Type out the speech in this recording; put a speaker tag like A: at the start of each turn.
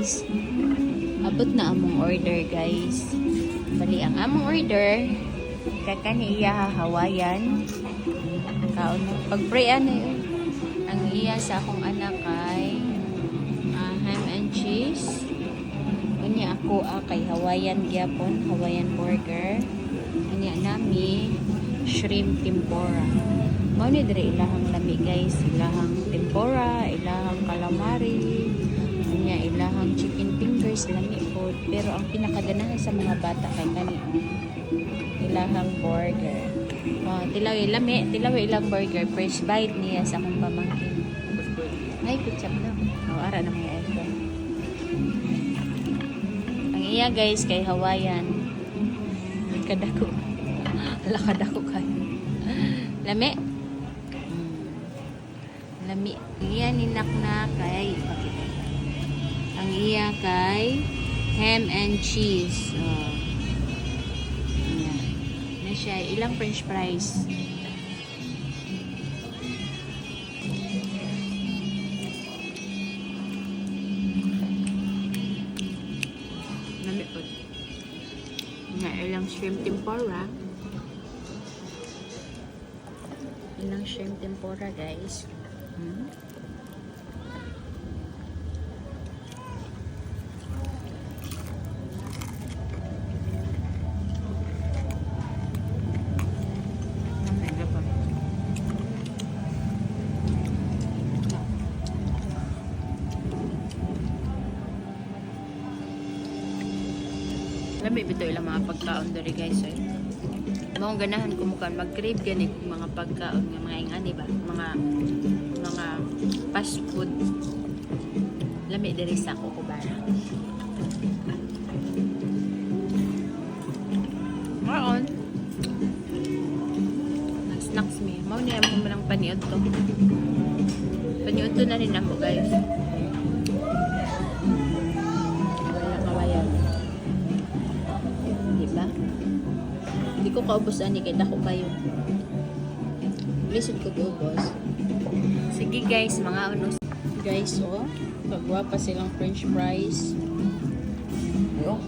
A: guys, abot na among order guys. Bali ang among order kakaniya Hawaiian. Kaon pag-pray yun. Ang iya sa akong anak ay ham and cheese. Kanya ako kay Hawaiian gyapon, Hawaiian burger. Kanya nami shrimp tempura. Mao ni dire ilahang lami guys, ilahang tempura, ilahang calamari, kanya ilahang chicken fingers lami food. Pero ang pinakaganahan sa mga bata kay kani ilahang burger. Tilaw ilang burger, first bite niya sa akong pamangkin. Ay, ketchup na. Ara na may ito. Ang iya guys kay Hawaiian. Kadako. Kadako kayo. Lami. Lami. Ang iya ninak na kay pakita. Ang iya kay ham and cheese. Na siya ilang french fries. Lami po. Na ilang shrimp tempura. Ilang shrimp tempura guys. Lami bito ilang mga pagkaon diri guys eh. Mao ganahan ko mukan mag-crave gani kung mga pagkaon nga mga ingani ba, mga fast food. Lami diri sa ako kubara. Maon. Snacks me. Mao ni amo man ang paniod to. Paniod to na rin ako guys. Hindi ko kaubos ani kay dako kayo. Lisod ko ubos. Sige guys, mga unos. Guys, pagwa pa silang french fries. Yo.